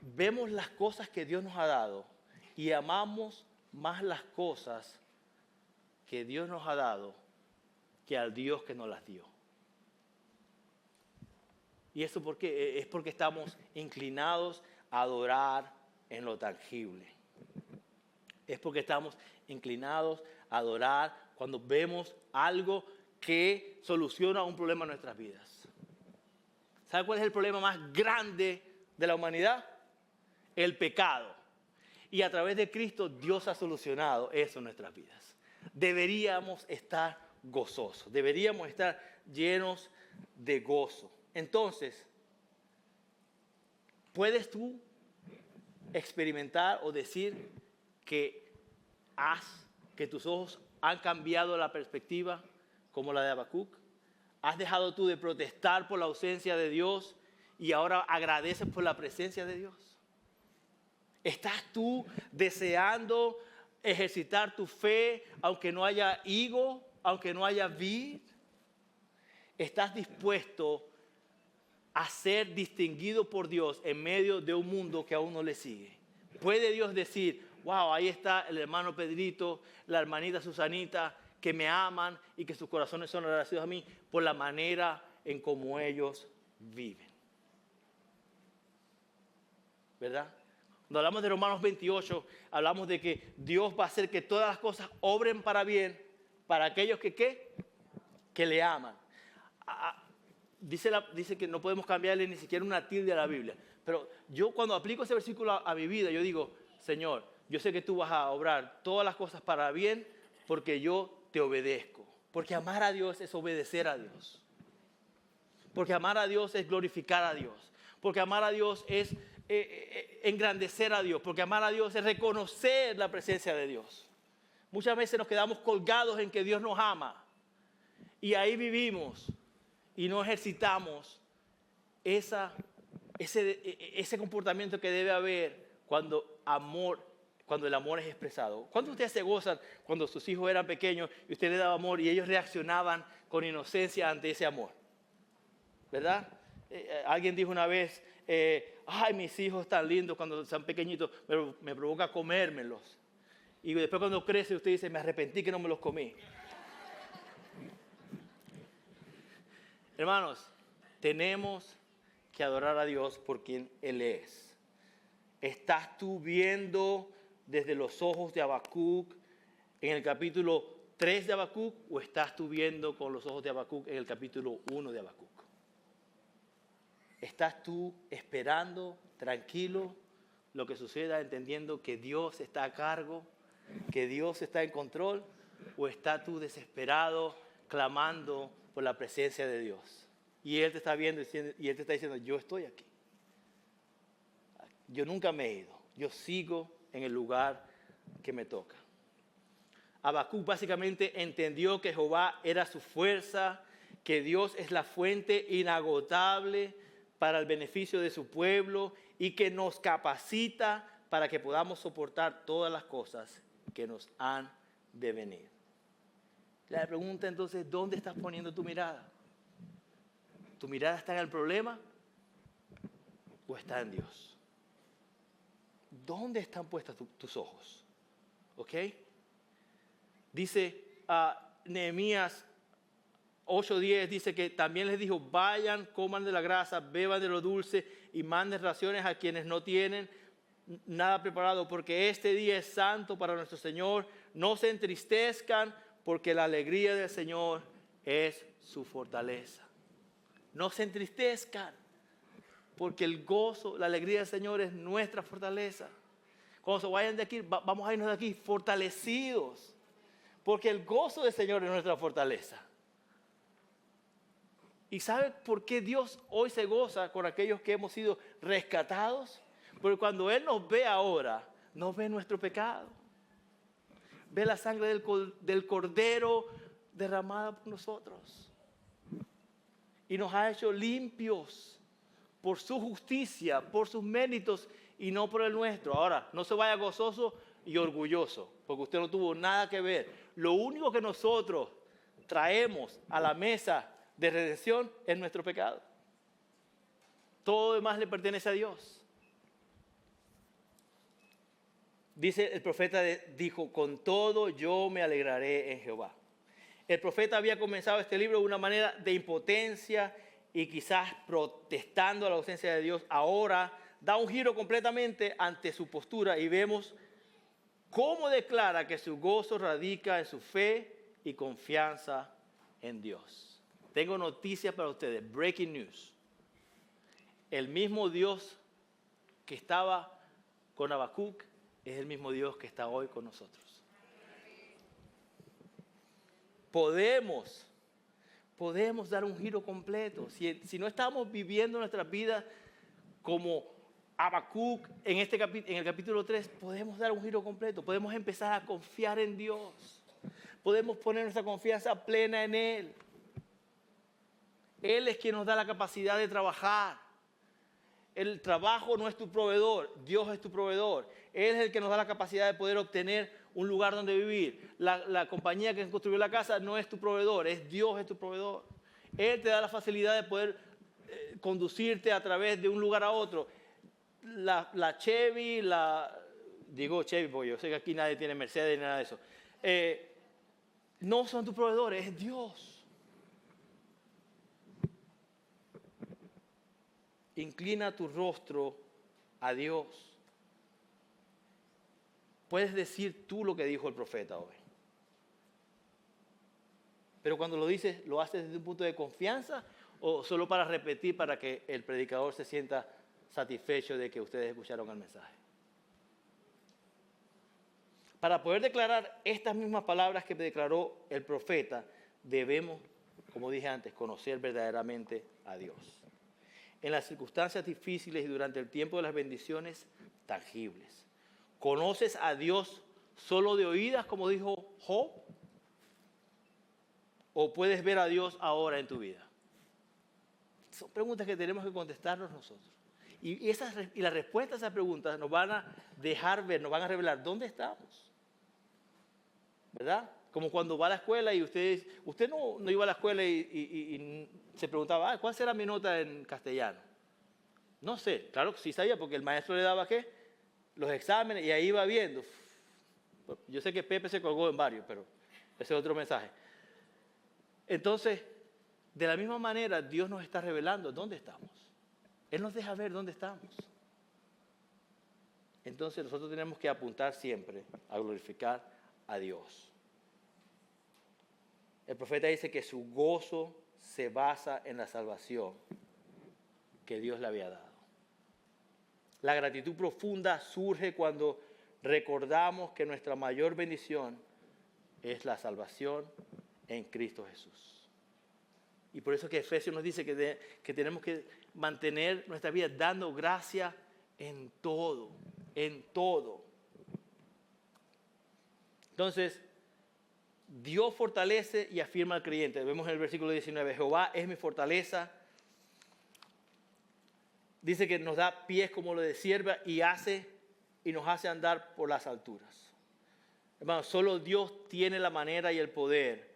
vemos las cosas que Dios nos ha dado y amamos más las cosas que Dios nos ha dado que al Dios que nos las dio. ¿Y eso por qué? Es porque estamos inclinados a adorar en lo tangible. Es porque estamos inclinados a adorar cuando vemos algo que soluciona un problema en nuestras vidas. ¿Sabe cuál es el problema más grande de la humanidad? El pecado. Y a través de Cristo Dios ha solucionado eso en nuestras vidas. Deberíamos estar gozosos, deberíamos estar llenos de gozo. Entonces, ¿puedes tú experimentar o decir que tus ojos han cambiado la perspectiva como la de Habacuc? ¿Has dejado tú de protestar por la ausencia de Dios y ahora agradeces por la presencia de Dios? ¿Estás tú deseando ejercitar tu fe aunque no haya higo, aunque no haya vid? ¿Estás dispuesto a ser distinguido por Dios en medio de un mundo que aún no le sigue? ¿Puede Dios decir, wow, ahí está el hermano Pedrito, la hermanita Susanita, que me aman y que sus corazones son agradecidos a mí por la manera en cómo ellos viven? ¿Verdad? Cuando hablamos de Romanos 28, hablamos de que Dios va a hacer que todas las cosas obren para bien para aquellos que le aman. Dice que no podemos cambiarle ni siquiera una tilde a la Biblia. Pero yo cuando aplico ese versículo a mi vida, yo digo, Señor, yo sé que tú vas a obrar todas las cosas para bien porque yo te obedezco. Porque amar a Dios es obedecer a Dios. Porque amar a Dios es glorificar a Dios. Porque amar a Dios es engrandecer a Dios. Porque amar a Dios es reconocer la presencia de Dios. Muchas veces nos quedamos colgados en que Dios nos ama. Y ahí vivimos y no ejercitamos ese comportamiento que debe haber cuando el amor es expresado. ¿Cuántos de ustedes se gozan cuando sus hijos eran pequeños y usted les daba amor y ellos reaccionaban con inocencia ante ese amor? ¿Verdad? Alguien dijo una vez, ay, mis hijos están lindos cuando están pequeñitos, pero me provoca comérmelos. Y después cuando crece usted dice, me arrepentí que no me los comí. Hermanos, tenemos que adorar a Dios por quien Él es. ¿Estás tú viendo desde los ojos de Habacuc en el capítulo 3 de Habacuc o estás tú viendo con los ojos de Habacuc en el capítulo 1 de Habacuc? ¿Estás tú esperando tranquilo lo que suceda, entendiendo que Dios está a cargo, que Dios está en control? ¿O estás tú desesperado, clamando por la presencia de Dios? Y Él te está viendo y Él te está diciendo, yo estoy aquí. Yo nunca me he ido. Yo sigo en el lugar que me toca. Habacuc básicamente entendió que Jehová era su fuerza, que Dios es la fuente inagotable para el beneficio de su pueblo y que nos capacita para que podamos soportar todas las cosas que nos han de venir. La pregunta entonces, ¿dónde estás poniendo tu mirada? ¿Tu mirada está en el problema o está en Dios? ¿Dónde están puestos tus ojos? ¿Ok? Dice Nehemías 8:10, dice que también les dijo, vayan, coman de la grasa, beban de lo dulce y manden raciones a quienes no tienen nada preparado, porque este día es santo para nuestro Señor. No se entristezcan, porque la alegría del Señor es su fortaleza. No se entristezcan, porque el gozo, la alegría del Señor es nuestra fortaleza. Cuando se vayan de aquí, vamos a irnos de aquí fortalecidos, porque el gozo del Señor es nuestra fortaleza. ¿Y sabe por qué Dios hoy se goza con aquellos que hemos sido rescatados? Porque cuando Él nos ve ahora, no ve nuestro pecado. Ve la sangre del Cordero derramada por nosotros. Y nos ha hecho limpios por su justicia, por sus méritos y no por el nuestro. Ahora, no se vaya gozoso y orgulloso, porque usted no tuvo nada que ver. Lo único que nosotros traemos a la mesa de redención es nuestro pecado. Todo lo demás le pertenece a Dios. Dice el profeta, dijo, con todo yo me alegraré en Jehová. El profeta había comenzado este libro de una manera de impotencia y quizás protestando a la ausencia de Dios. Ahora da un giro completamente ante su postura y vemos cómo declara que su gozo radica en su fe y confianza en Dios. Tengo noticias para ustedes, breaking news. El mismo Dios que estaba con Habacuc es el mismo Dios que está hoy con nosotros. Podemos dar un giro completo. Si no estamos viviendo nuestra vida como Habacuc en el capítulo 3, podemos dar un giro completo. Podemos empezar a confiar en Dios. Podemos poner nuestra confianza plena en Él. Él es quien nos da la capacidad de trabajar. El trabajo no es tu proveedor, Dios es tu proveedor. Él es el que nos da la capacidad de poder obtener un lugar donde vivir. La compañía que construyó la casa no es tu proveedor, es Dios es tu proveedor. Él te da la facilidad de poder conducirte a través de un lugar a otro. La Chevy, digo Chevy porque yo sé que aquí nadie tiene Mercedes ni nada de eso. No son tus proveedores, es Dios. Inclina tu rostro a Dios. Puedes decir tú lo que dijo el profeta hoy. Pero cuando lo dices, ¿lo haces desde un punto de confianza o solo para repetir para que el predicador se sienta satisfecho de que ustedes escucharon el mensaje? Para poder declarar estas mismas palabras que declaró el profeta, debemos, como dije antes, conocer verdaderamente a Dios. En las circunstancias difíciles y durante el tiempo de las bendiciones tangibles. ¿Conoces a Dios solo de oídas, como dijo Job? ¿O puedes ver a Dios ahora en tu vida? Son preguntas que tenemos que contestarnos nosotros. Y la respuesta a esas preguntas nos van a dejar ver, nos van a revelar dónde estamos. ¿Verdad? Como cuando va a la escuela y usted no iba a la escuela y se preguntaba, ¿cuál será mi nota en castellano? No sé, claro que sí sabía porque el maestro le daba ¿qué? Los exámenes y ahí iba viendo. Yo sé que Pepe se colgó en varios, pero ese es otro mensaje. Entonces, de la misma manera, Dios nos está revelando dónde estamos. Él nos deja ver dónde estamos. Entonces, nosotros tenemos que apuntar siempre a glorificar a Dios. El profeta dice que su gozo se basa en la salvación que Dios le había dado. La gratitud profunda surge cuando recordamos que nuestra mayor bendición es la salvación en Cristo Jesús. Y por eso que Efesios nos dice que tenemos que mantener nuestra vida dando gracia en todo, en todo. Entonces, Dios fortalece y afirma al creyente. Vemos en el versículo 19, Jehová es mi fortaleza. Dice que nos da pies como lo de sierva y nos hace andar por las alturas. Hermanos, solo Dios tiene la manera y el poder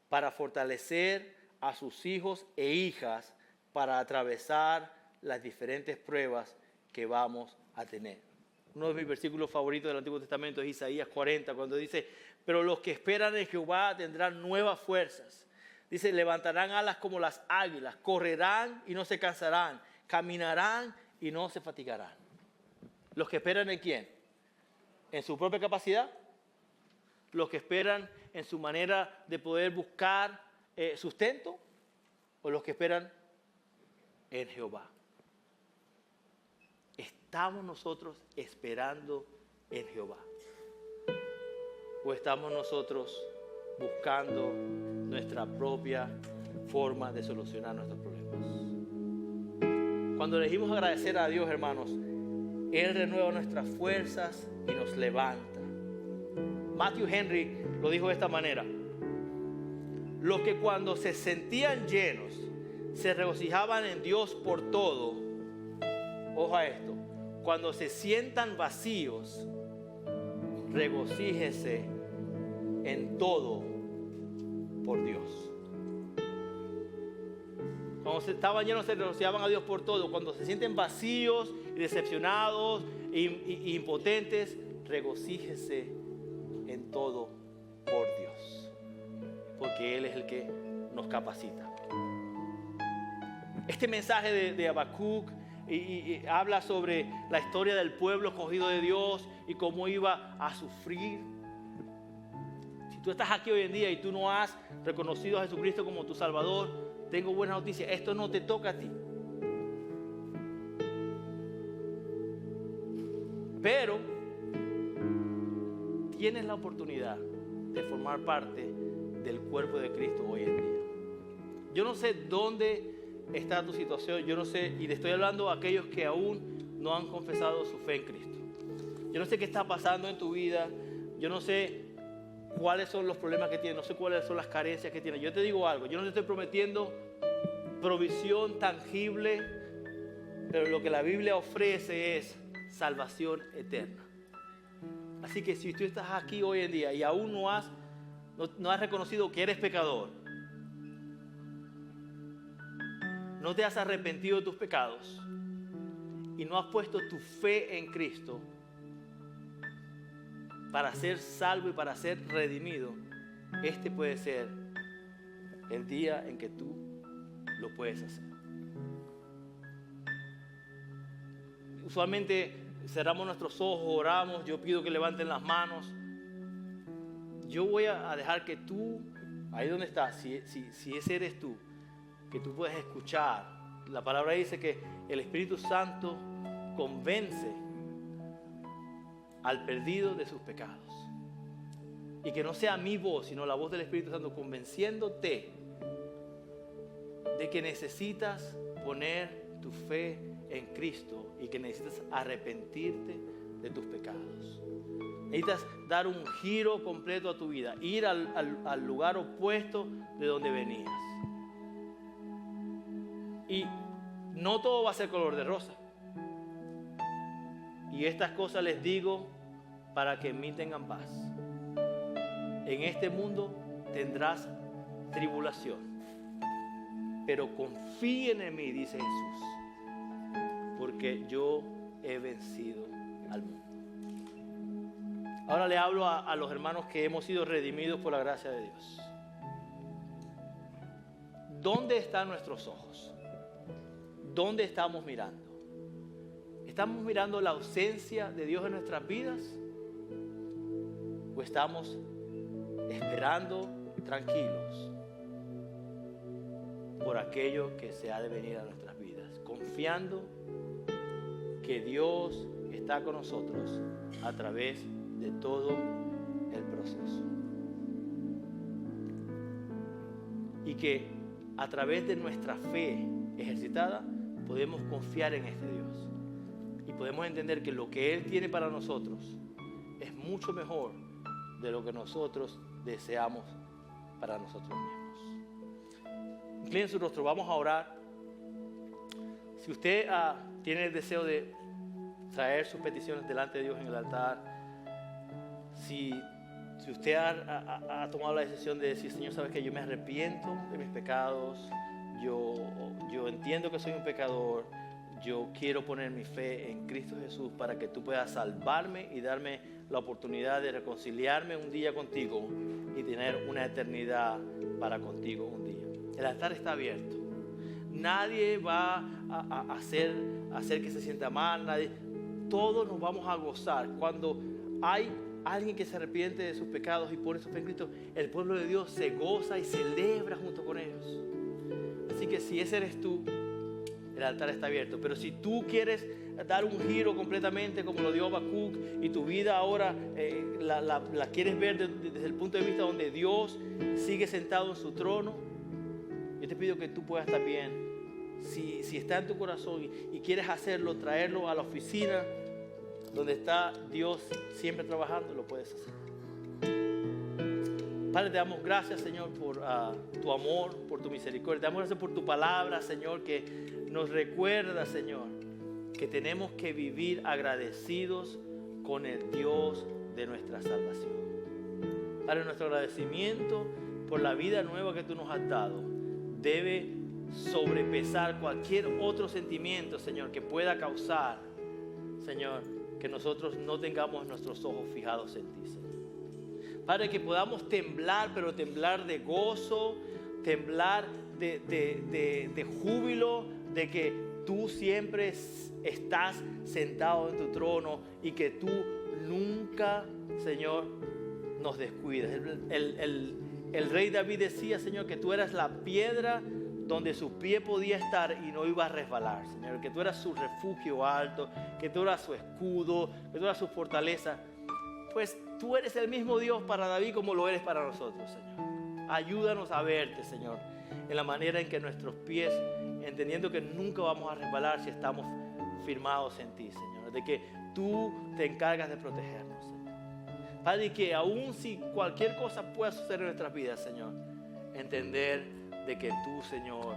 para fortalecer a sus hijos e hijas para atravesar las diferentes pruebas que vamos a tener. Uno de mis versículos favoritos del Antiguo Testamento es Isaías 40, cuando dice, pero los que esperan en Jehová tendrán nuevas fuerzas. Dice, levantarán alas como las águilas, correrán y no se cansarán, caminarán y no se fatigarán. ¿Los que esperan en quién? ¿En su propia capacidad? ¿Los que esperan en su manera de poder buscar sustento? ¿O los que esperan en Jehová? ¿Estamos nosotros esperando en Jehová? ¿O estamos nosotros buscando nuestra propia forma de solucionar nuestros problemas. Cuando elegimos agradecer a Dios, hermanos, Él renueva nuestras fuerzas y nos levanta. Matthew Henry lo dijo de esta manera: los que cuando se sentían llenos se regocijaban en Dios por todo. Ojo a esto: cuando se sientan vacíos, regocíjese en todo por Dios. Cuando se estaban llenos se regocijaban a Dios por todo. Cuando se sienten vacíos y decepcionados e impotentes, regocíjese en todo por Dios, porque Él es el que nos capacita. Este mensaje de Habacuc y habla sobre la historia del pueblo escogido de Dios y cómo iba a sufrir. Si tú estás aquí hoy en día y tú no has reconocido a Jesucristo como tu Salvador, tengo buena noticia: esto no te toca a ti. Pero tienes la oportunidad de formar parte del cuerpo de Cristo hoy en día. Yo no sé dónde está tu situación, yo no sé, y le estoy hablando a aquellos que aún no han confesado su fe en Cristo. Yo no sé qué está pasando en tu vida, yo no sé cuáles son los problemas que tienes, no sé cuáles son las carencias que tienes. Yo te digo algo: yo no te estoy prometiendo provisión tangible, pero lo que la Biblia ofrece es salvación eterna. Así que si tú estás aquí hoy en día y aún no has reconocido que eres pecador, no te has arrepentido de tus pecados y no has puesto tu fe en Cristo para ser salvo y para ser redimido, este puede ser el día en que tú lo puedes hacer. Usualmente cerramos nuestros ojos, oramos, yo pido que levanten las manos. Yo voy a dejar que tú, ahí donde estás, si ese eres tú, que tú puedas escuchar. La palabra dice que el Espíritu Santo convence al perdido de sus pecados. Y que no sea mi voz, sino la voz del Espíritu Santo convenciéndote de que necesitas poner tu fe en Cristo y que necesitas arrepentirte de tus pecados. Necesitas dar un giro completo a tu vida, ir al lugar opuesto de donde venías. Y no todo va a ser color de rosa. Y estas cosas les digo para que en mí tengan paz. En este mundo tendrás tribulación, pero confíen en mí, dice Jesús, porque yo he vencido al mundo. Ahora le hablo a los hermanos que hemos sido redimidos por la gracia de Dios. ¿Dónde están nuestros ojos? ¿Dónde estamos mirando? ¿Estamos mirando la ausencia de Dios en nuestras vidas? ¿O estamos esperando tranquilos por aquello que se ha de venir a nuestras vidas, confiando que Dios está con nosotros a través de todo el proceso? Y que a través de nuestra fe ejercitada podemos confiar en este Dios y podemos entender que lo que Él tiene para nosotros es mucho mejor de lo que nosotros deseamos para nosotros mismos. Inclinen su rostro, vamos a orar. Si usted tiene el deseo de traer sus peticiones delante de Dios en el altar, si usted ha tomado la decisión de decir: Señor, sabes que yo me arrepiento de mis pecados, yo entiendo que soy un pecador, yo quiero poner mi fe en Cristo Jesús para que tú puedas salvarme y darme la oportunidad de reconciliarme un día contigo y tener una eternidad para contigo un día. El altar está abierto. Nadie va a hacer que se sienta mal, todos nos vamos a gozar. Cuando hay alguien que se arrepiente de sus pecados y pone su fe en Cristo, el pueblo de Dios se goza y celebra junto con ellos. Así que si ese eres tú, el altar está abierto. Pero si tú quieres dar un giro completamente como lo dio Habacuc y tu vida ahora la quieres ver desde el punto de vista donde Dios sigue sentado en su trono, yo te pido que tú puedas también, si está en tu corazón y quieres hacerlo, traerlo a la oficina donde está Dios siempre trabajando, lo puedes hacer. Padre, te damos gracias, Señor, por tu amor, por tu misericordia. Te damos gracias por tu palabra, Señor, que nos recuerda, Señor, que tenemos que vivir agradecidos con el Dios de nuestra salvación. Padre, nuestro agradecimiento por la vida nueva que tú nos has dado debe sobrepesar cualquier otro sentimiento, Señor, que pueda causar, Señor, que nosotros no tengamos nuestros ojos fijados en ti, Señor. Padre, que podamos temblar, pero temblar de gozo, temblar de júbilo, de que tú siempre estás sentado en tu trono y que tú nunca, Señor, nos descuidas. El rey David decía, Señor, que tú eras la piedra donde su pie podía estar y no iba a resbalar, Señor. Que tú eras su refugio alto, que tú eras su escudo, que tú eras su fortaleza. Pues tú eres el mismo Dios para David como lo eres para nosotros, Señor. Ayúdanos a verte, Señor, en la manera en que nuestros pies, entendiendo que nunca vamos a resbalar si estamos firmados en ti, Señor. De que tú te encargas de protegernos, Señor. Padre, y que aun si cualquier cosa pueda suceder en nuestras vidas, Señor, entender de que tú, Señor,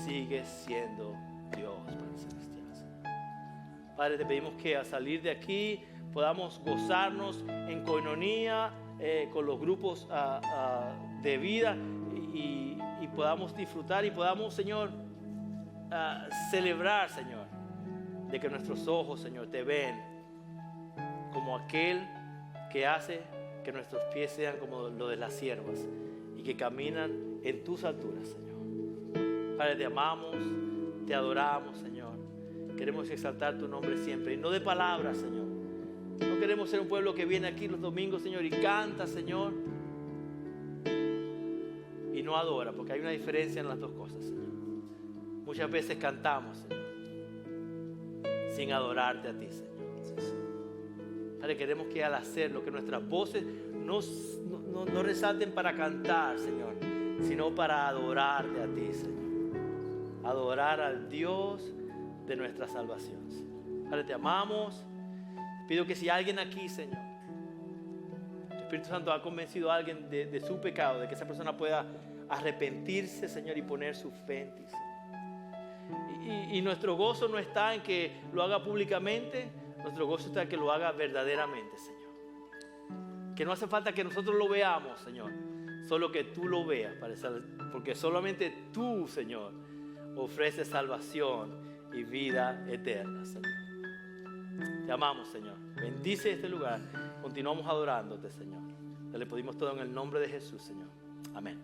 sigues siendo Dios para celestial, Señor. Padre, te pedimos que al salir de aquí podamos gozarnos en coinonía con los grupos de vida y podamos disfrutar y podamos, Señor, celebrar, Señor, de que nuestros ojos, Señor, te ven como aquel que hace que nuestros pies sean como los de las siervas y que caminan en tus alturas, Señor. Padre, te amamos, te adoramos, Señor. Queremos exaltar tu nombre siempre y no de palabras, Señor. No queremos ser un pueblo que viene aquí los domingos, Señor, y canta, Señor, y no adora, porque hay una diferencia en las dos cosas, Señor. Muchas veces cantamos, Señor, sin adorarte a ti, Señor. Padre, queremos que al hacerlo, que nuestras voces no resalten para cantar, Señor, sino para adorarte a ti, Señor. Adorar al Dios de nuestra salvación, Señor. Padre, te amamos. Pido que si alguien aquí, Señor, el Espíritu Santo ha convencido a alguien de su pecado, de que esa persona pueda arrepentirse, Señor, y poner su fe en ti, Señor. Y nuestro gozo no está en que lo haga públicamente, nuestro gozo está en que lo haga verdaderamente, Señor. Que no hace falta que nosotros lo veamos, Señor, solo que tú lo veas, porque solamente tú, Señor, ofreces salvación y vida eterna, Señor. Te amamos, Señor. Bendice este lugar. Continuamos adorándote, Señor. Te le pedimos todo en el nombre de Jesús, Señor. Amén.